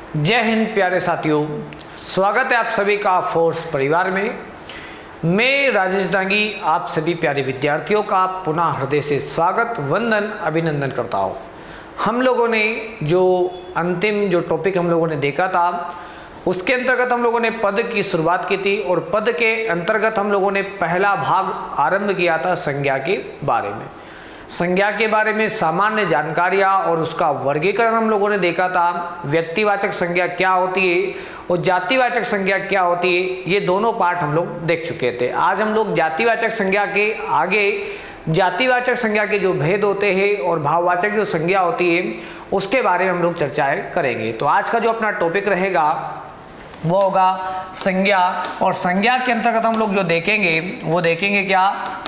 जय हिंद प्यारे साथियों, स्वागत है आप सभी का फोर्स परिवार में। मैं राजेश दांगी आप सभी प्यारे विद्यार्थियों का पुनः हृदय से स्वागत, वंदन, अभिनंदन करता हूँ। हम लोगों ने जो अंतिम टॉपिक हम लोगों ने देखा था उसके अंतर्गत हम लोगों ने पद की शुरुआत की थी और पद के अंतर्गत हम लोगों ने पहला भाग आरंभ किया था संज्ञा के बारे में। संज्ञा के बारे में सामान्य जानकारियाँ और उसका वर्गीकरण हम लोगों ने देखा था। व्यक्तिवाचक संज्ञा क्या होती है और जातिवाचक संज्ञा क्या होती है, ये दोनों पार्ट हम लोग देख चुके थे। आज हम लोग जातिवाचक संज्ञा के आगे जातिवाचक संज्ञा के जो भेद होते हैं और भाववाचक जो संज्ञा होती है उसके बारे में हम लोग चर्चाएं करेंगे। तो आज का जो अपना टॉपिक रहेगा वो होगा संज्ञा, और संज्ञा के अंतर्गत हम लोग जो देखेंगे वो देखेंगे क्या,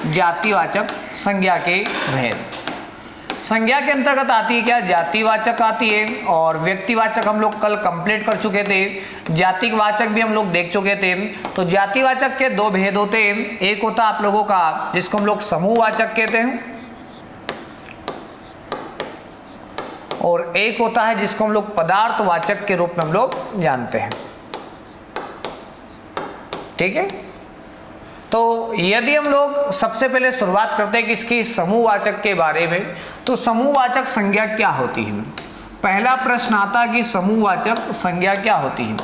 जातिवाचक संज्ञा के भेद। संज्ञा के अंतर्गत आती है क्या, जातिवाचक आती है, और व्यक्तिवाचक हम लोग कल कंप्लीट कर चुके थे। जातिवाचक भी हम लोग देख चुके थे। तो जातिवाचक के दो भेद होते हैं, एक होता आप लोगों का जिसको हम लोग समूहवाचक कहते हैं, और एक होता है जिसको हम लोग पदार्थवाचक के रूप में हम लोग जानते हैं। ठीक है, तो यदि हम लोग सबसे पहले शुरुआत करते हैं किसकी, समूहवाचक के बारे में, तो समूहवाचक संज्ञा क्या होती है। पहला प्रश्न आता है कि समूहवाचक संज्ञा क्या होती है।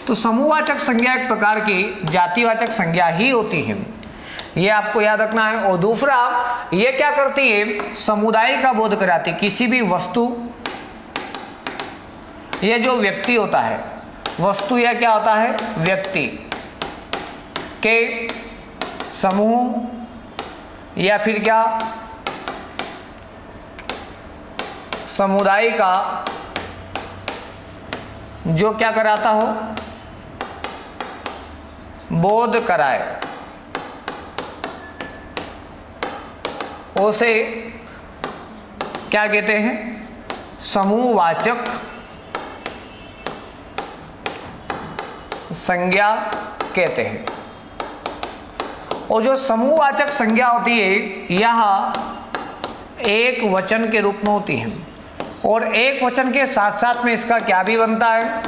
तो समूहवाचक संज्ञा एक प्रकार की जातिवाचक संज्ञा ही होती है, ये आपको याद रखना है। और दूसरा, ये क्या करती है, समुदाय का बोध कराती। किसी भी वस्तु, ये जो व्यक्ति होता है, वस्तु या क्या होता है, व्यक्ति के समूह या फिर क्या, समुदाय का जो क्या कराता हो, बोध कराए, उसे क्या कहते हैं, समूहवाचक संज्ञा कहते हैं। और जो समूहवाचक संज्ञा होती है यह एक वचन के रूप में होती है, और एक वचन के साथ साथ में इसका क्या भी बनता है,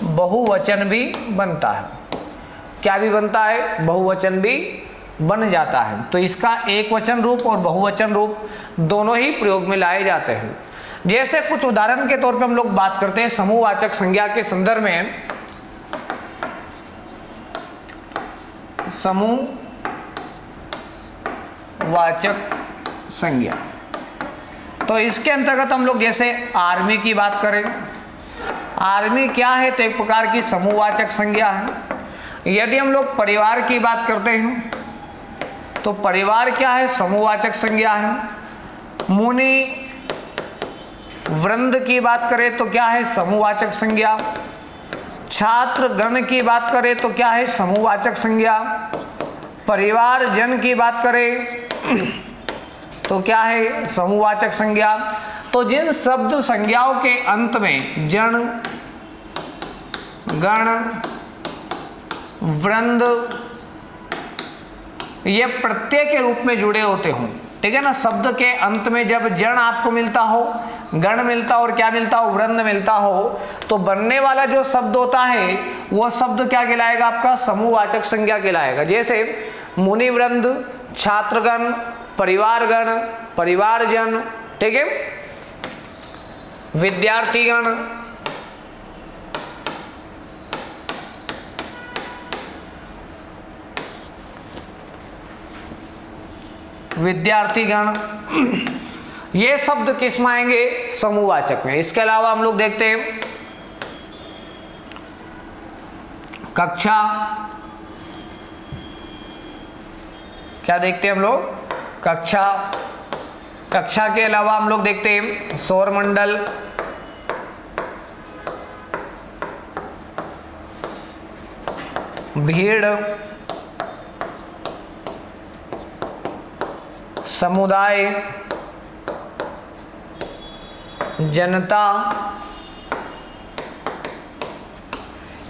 बहुवचन भी बनता है। क्या भी बनता है, बहुवचन भी बन जाता है। तो इसका एक वचन रूप और बहुवचन रूप दोनों ही प्रयोग में लाए जाते हैं। जैसे कुछ उदाहरण के तौर पे हम लोग बात करते हैं समूहवाचक संज्ञा के संदर्भ में। समूहवाचक संज्ञा, तो इसके अंतर्गत हम लोग जैसे आर्मी की बात करें, आर्मी क्या है, तो एक प्रकार की समूहवाचक संज्ञा है। यदि हम लोग परिवार की बात करते हैं तो परिवार क्या है, समूहवाचक संज्ञा है। मुनि वृंद की बात करें तो क्या है, समूहवाचक संज्ञा। छात्र गण की बात करें तो क्या है, समूहवाचक संज्ञा। परिवार जन की बात करें तो क्या है, समूहवाचक संज्ञा। तो जिन शब्द संज्ञाओं के अंत में जन, गण, वृंद ये प्रत्यय के रूप में जुड़े होते हों, ठीक है ना। शब्द के अंत में जब जन आपको मिलता हो, गण मिलता हो और क्या मिलता हो, वृंद मिलता हो, तो बनने वाला जो शब्द होता है वो शब्द क्या कहलाएगा, आपका समूहवाचक संज्ञा कहलाएगा। जैसे मुनि वृंद, छात्रगण, परिवारगण, परिवारजन, ठीक है, विद्यार्थीगण, विद्यार्थीगण, ये शब्द किस में आएंगे, समूहवाचक में। इसके अलावा हम लोग देखते हैं कक्षा, क्या देखते हैं हम लोग, कक्षा। कक्षा के अलावा हम लोग देखते हैं सौरमंडल, भीड़, समुदाय, जनता,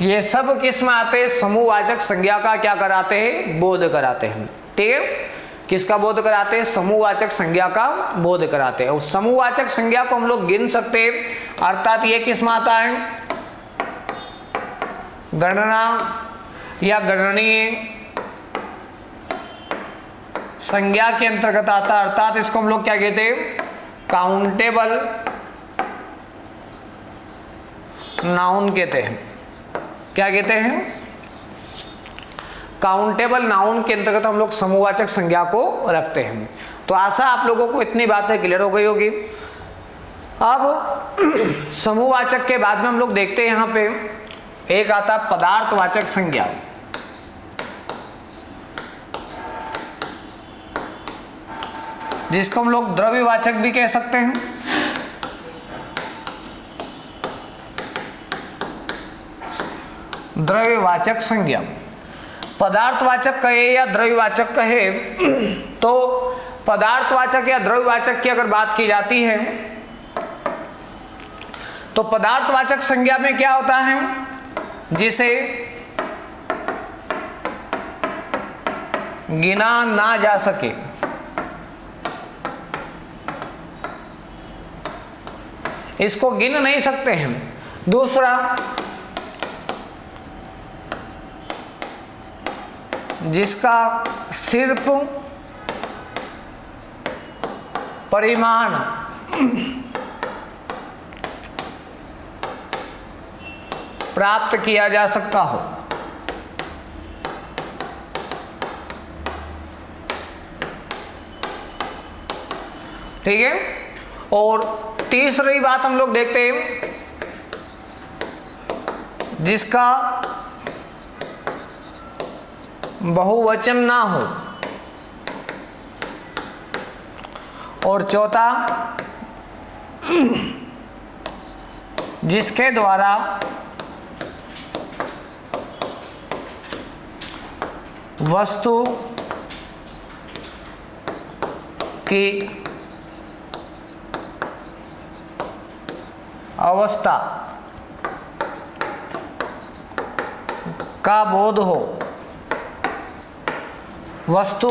ये सब किस में आते हैं, समूहवाचक संज्ञा का क्या कराते हैं, बोध कराते हैं। ठीक है, किसका बोध कराते हैं, समूहवाचक संज्ञा का बोध कराते हैं। और समूहवाचक संज्ञा को हम लोग गिन सकते हैं, अर्थात ये किस में आता है, गणना या गणनीय संज्ञा के अंतर्गत आता है, अर्थात इसको हम लोग क्या कहते हैं, काउंटेबल नाउन कहते हैं। क्या कहते हैं, काउंटेबल नाउन के अंतर्गत हम लोग समूहवाचक संज्ञा को रखते हैं। तो आशा आप लोगों को इतनी बातें क्लियर हो गई होगी। अब समूहवाचक के बाद में हम लोग देखते हैं, यहाँ पे एक आता पदार्थवाचक संज्ञा। जिसको हम लोग द्रव्यवाचक भी कह सकते हैं। द्रव्यवाचक संज्ञा, पदार्थवाचक कहे या द्रव्यवाचक कहे, तो पदार्थवाचक या द्रव्यवाचक की अगर बात की जाती है तो पदार्थवाचक संज्ञा में क्या होता है, जिसे गिना ना जा सके, इसको गिन नहीं सकते हैं। दूसरा, जिसका सिर्फ परिमाण प्राप्त किया जा सकता हो। ठीक है। और तीसरी बात हम लोग देखते हैं, जिसका बहुवचन ना हो। और चौथा, जिसके द्वारा वस्तु की अवस्था का बोध हो। वस्तु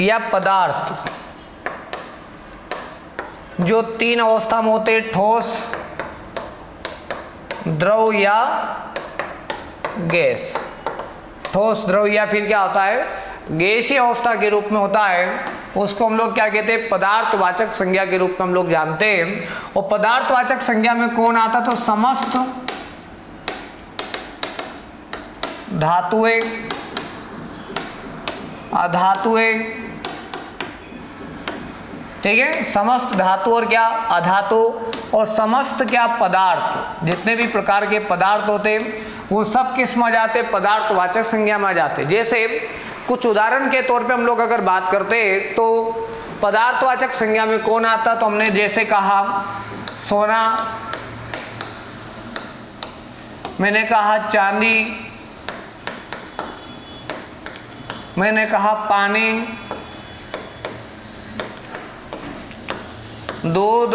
या पदार्थ जो तीन अवस्था में होते, ठोस, द्रव या गैस। ठोस, द्रव या फिर क्या होता है, गैसीय अवस्था के रूप में होता है, उसको हम लोग क्या कहते हैं, पदार्थवाचक संज्ञा के रूप में हम लोग जानते हैं। और पदार्थवाचक संज्ञा में कौन आता, तो समस्त धातुएं, अधातुएं, ठीक है, समस्त धातु और क्या अधातु, और समस्त क्या पदार्थ, जितने भी प्रकार के पदार्थ होते वो सब किस में आ जाते, पदार्थवाचक संज्ञा में आ जाते। जैसे कुछ उदाहरण के तौर पे हम लोग अगर बात करते हैं तो पदार्थवाचक संज्ञा में कौन आता, तो हमने जैसे कहा सोना, मैंने कहा चांदी, मैंने कहा पानी, दूध,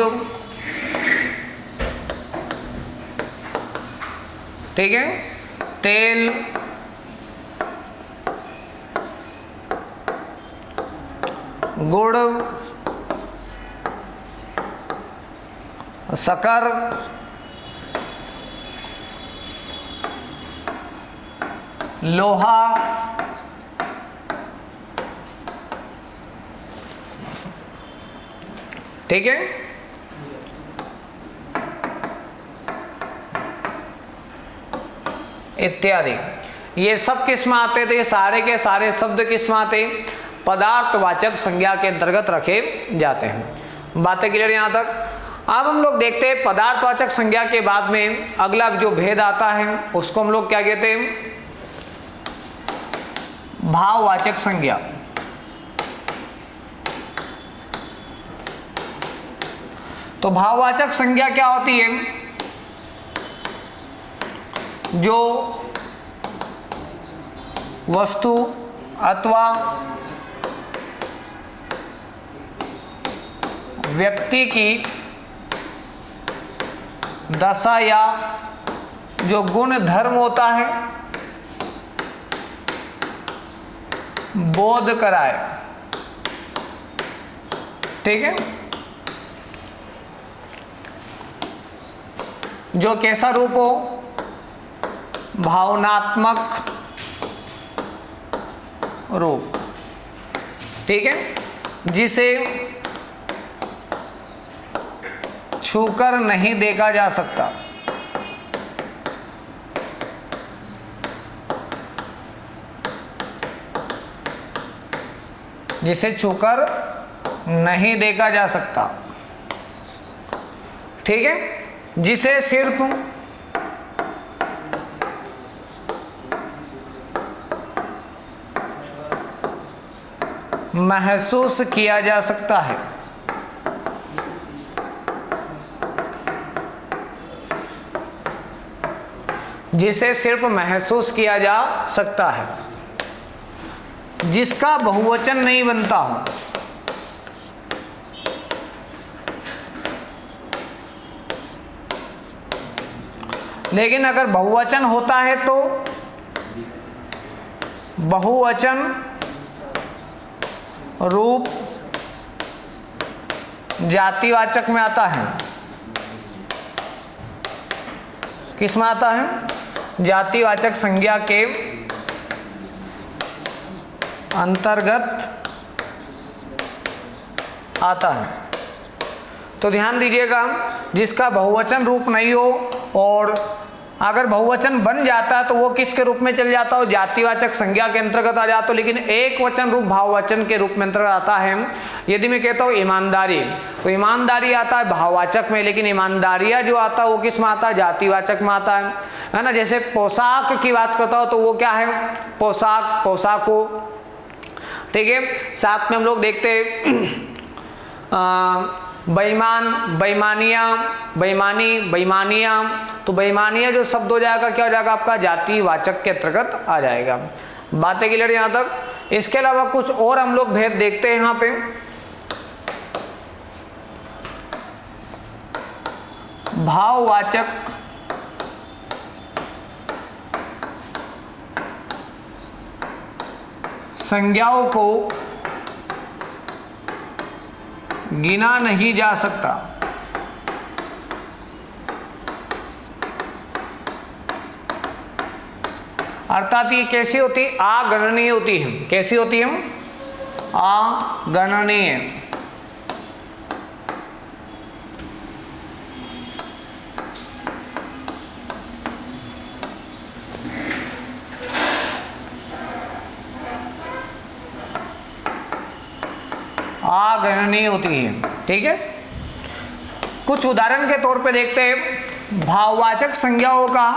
ठीक है, तेल, गुड़, शक्कर, लोहा, ठीक है। इत्यादि, ये सब किस में आते थे, सारे के सारे शब्द किस में आते, पदार्थवाचक संज्ञा के अंतर्गत रखे जाते हैं। बातें क्लियर यहाँ तक। अब हम लोग देखते हैं पदार्थवाचक संज्ञा के बाद में अगला जो भेद आता है उसको हम लोग क्या कहते हैं, भाववाचक संज्ञा। तो भाववाचक संज्ञा क्या होती है, जो वस्तु अथवा व्यक्ति की दशा या जो गुण धर्म होता है बोध कराए, ठीक है। जो कैसा रूप हो, भावनात्मक रूप, ठीक है, जिसे छूकर नहीं देखा जा सकता। जिसे छूकर नहीं देखा जा सकता, ठीक है, जिसे सिर्फ महसूस किया जा सकता है। जिसे सिर्फ महसूस किया जा सकता है, जिसका बहुवचन नहीं बनता हो। लेकिन अगर बहुवचन होता है तो बहुवचन रूप जातिवाचक में आता है। किस में आता है? जातिवाचक संज्ञा के अंतर्गत आता है। तो ध्यान दीजिएगा, जिसका बहुवचन रूप नहीं हो, और अगर बहुवचन बन जाता है तो वो किसके रूप में चल जाता हो? जातिवाचक संज्ञा के अंतर्गत आ जाता हो। लेकिन एक वचन रूप भाववचन के रूप में अंतर्गत आता है। यदि मैं कहता हूँ ईमानदारी, तो ईमानदारी आता है भाववाचक में, लेकिन ईमानदारिया जो आता है वो किस में आता है? जातिवाचक में आता है ना। जैसे पोशाक की बात करता हूँ तो वो क्या है? पोशाक, पोशाको, ठीक है। साथ में हम लोग देखते बेईमान, बेईमानिया, बेईमानी, बेईमानिया। तो बेईमानिया जो शब्द हो जाएगा क्या हो जाएगा? आपका जातिवाचक के अंतर्गत आ जाएगा। बातें क्लियर यहाँ तक? इसके अलावा कुछ और हम लोग भेद देखते हैं यहाँ पे। भाववाचक संज्ञाओं को गिना नहीं जा सकता। अर्थात ये कैसी होती? अगणनीय होती है। कैसी होती है? अगणनीय। अगणनीय होती है, ठीक है। कुछ उदाहरण के तौर पे देखते हैं। भाववाचक संज्ञाओं का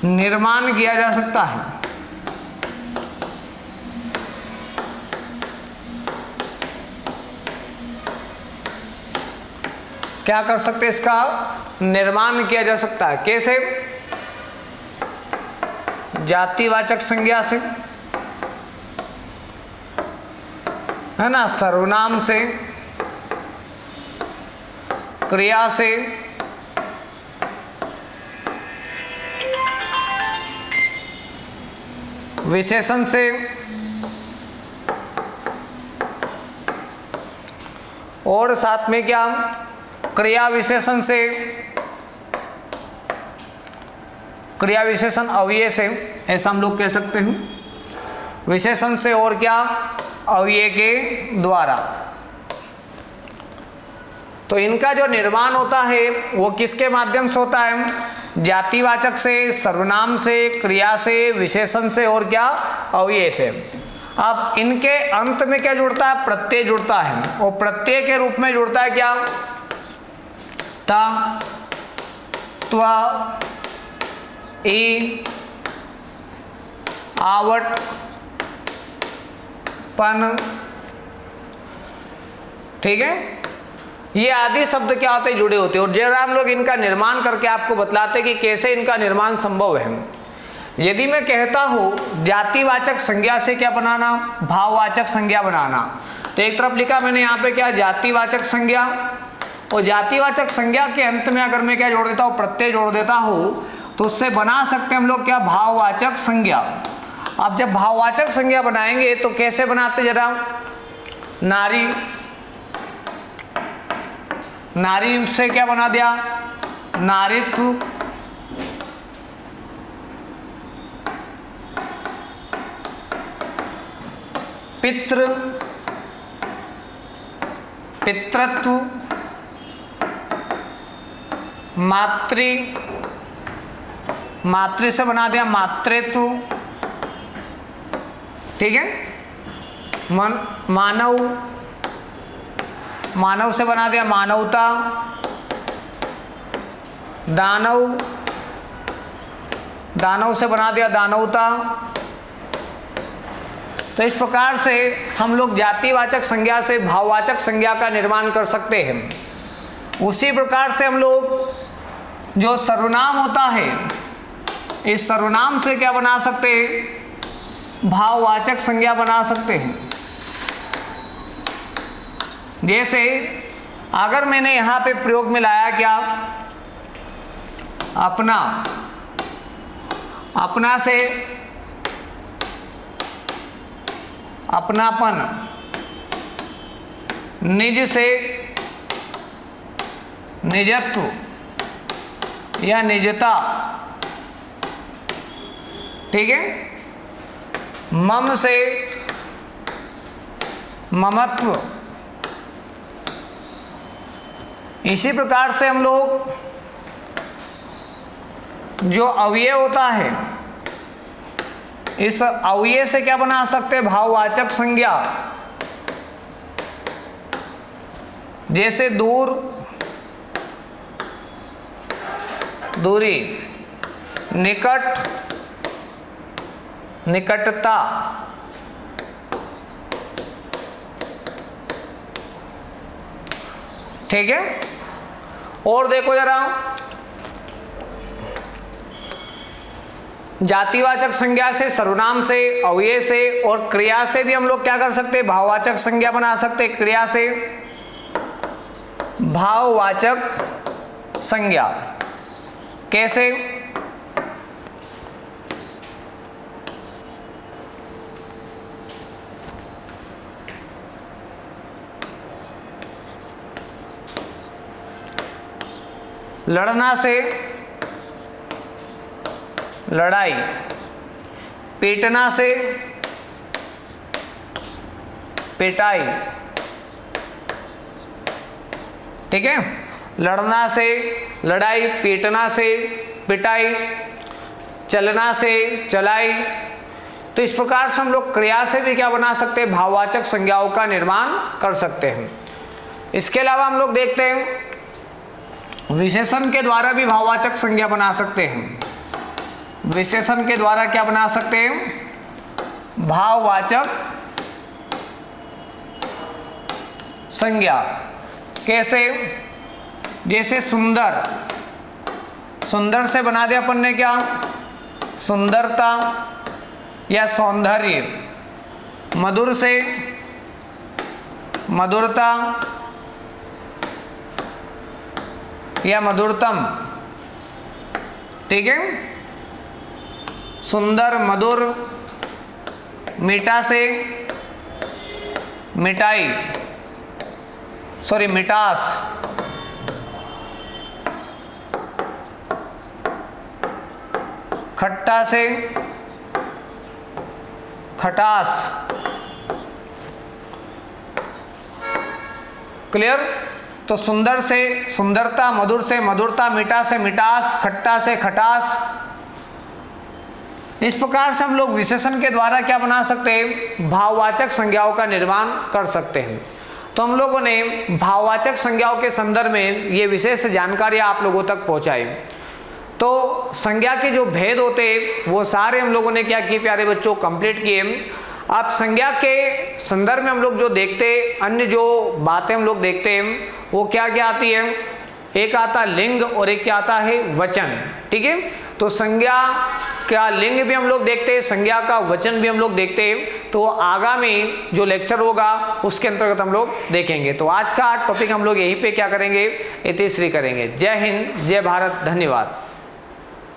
निर्माण किया जा सकता है। क्या कर सकते? इसका निर्माण किया जा सकता है। कैसे? जातिवाचक संज्ञा से, है ना, सर्वनाम से, क्रिया से, विशेषण से, और साथ में क्या? क्रिया विशेषण से, क्रिया विशेषण अव्यय से, ऐसा हम लोग कह सकते हैं। विशेषण से और क्या? अव्यय के द्वारा। तो इनका जो निर्माण होता है वो किसके माध्यम से होता है? जातिवाचक से, सर्वनाम से, क्रिया से, विशेषण से और क्या? अव्यय से। अब इनके अंत में क्या जुड़ता है? प्रत्यय जुड़ता है। और प्रत्यय के रूप में जुड़ता है क्या? ता, त्वा, ई, आवट, पन, ठीक है। ये आदि शब्द क्या होते हैं? जुड़े होते हैं। और जब हम लोग इनका निर्माण करके आपको बतलाते कि कैसे इनका निर्माण संभव है। यदि मैं कहता हूं जातिवाचक संज्ञा से क्या बनाना? भाववाचक संज्ञा बनाना। तो एक तरफ लिखा मैंने यहाँ पे क्या? जातिवाचक संज्ञा। और जातिवाचक संज्ञा के अंत में अगर मैं क्या जोड़ देता हूँ? प्रत्यय जोड़ देता हूँ, तो उससे बना सकते हैं हम लोग क्या? भाववाचक संज्ञा। अब जब भाववाचक संज्ञा बनाएंगे तो कैसे बनाते? जरा नारी, नारी से क्या बना दिया, नारित्व। पितृ, पितृत्व। मातृ, मातृ से बना दिया मातृत्व, ठीक है। मानव, मानव से बना दिया मानवता। दानव, दानव से बना दिया दानवता। तो इस प्रकार से हम लोग जातिवाचक संज्ञा से भाववाचक संज्ञा का निर्माण कर सकते हैं। उसी प्रकार से हम लोग जो सर्वनाम होता है, इस सर्वनाम से क्या बना सकते हैं, भाववाचक संज्ञा बना सकते हैं। जैसे अगर मैंने यहाँ पे प्रयोग में लाया क्या, अपना, अपना से अपनापन, निज से निजत्व या निजता, ठीक है। मम से ममत्व। इसी प्रकार से हम लोग जो अव्यय होता है, इस अव्यय से क्या बना सकते हैं, भाववाचक संज्ञा। जैसे दूर, दूरी, निकट, निकटता, ठीक है। और देखो जरा, जातिवाचक संज्ञा से, सर्वनाम से, अव्यय से और क्रिया से भी हम लोग क्या कर सकते हैं, भाववाचक संज्ञा बना सकते हैं। क्रिया से भाववाचक संज्ञा कैसे, लड़ना से लड़ाई, पीटना से पिटाई, ठीक है। लड़ना से लड़ाई, पीटना से पिटाई, चलना से चलाई। तो इस प्रकार से हम लोग क्रिया से भी क्या बना सकते हैं, भाववाचक संज्ञाओं का निर्माण कर सकते हैं। इसके अलावा हम लोग देखते हैं विशेषण के द्वारा भी भाववाचक संज्ञा बना सकते हैं। विशेषण के द्वारा क्या बना सकते हैं, भाववाचक संज्ञा। कैसे, जैसे सुंदर, सुंदर से बना दिया अपन ने क्या, सुंदरता या सौंदर्य। मधुर से मधुरता या मधुरतम, ठीक है। सुंदर, मधुर। मीठा से मिठाई, सॉरी मिठास। खट्टा से खटास। क्लियर। तो सुंदर से सुंदरता, मधुर से मधुरता, मीठा से मिठास, खट्टा से खटास। इस प्रकार से हम लोग विशेषण के द्वारा क्या बना सकते हैं, भाववाचक संज्ञाओं का निर्माण कर सकते हैं। तो हम लोगों ने भाववाचक संज्ञाओं के संदर्भ में ये विशेष जानकारी आप लोगों तक पहुंचाई। तो संज्ञा के जो भेद होते हैं वो सारे हम लोगों ने क्या किए प्यारे बच्चों, कंप्लीट किए। आप संज्ञा के संदर्भ में हम लोग जो देखते हैं, अन्य जो बातें हम लोग देखते हैं वो क्या क्या आती है, एक आता लिंग और एक क्या आता है, वचन, ठीक है। तो संज्ञा का लिंग भी हम लोग देखते हैं, संज्ञा का वचन भी हम लोग देखते हैं। तो आगामी जो लेक्चर होगा उसके अंतर्गत हम लोग देखेंगे। तो आज का टॉपिक हम लोग यहीं पे क्या करेंगे, इतिश्री करेंगे। जय हिंद, जय भारत, धन्यवाद।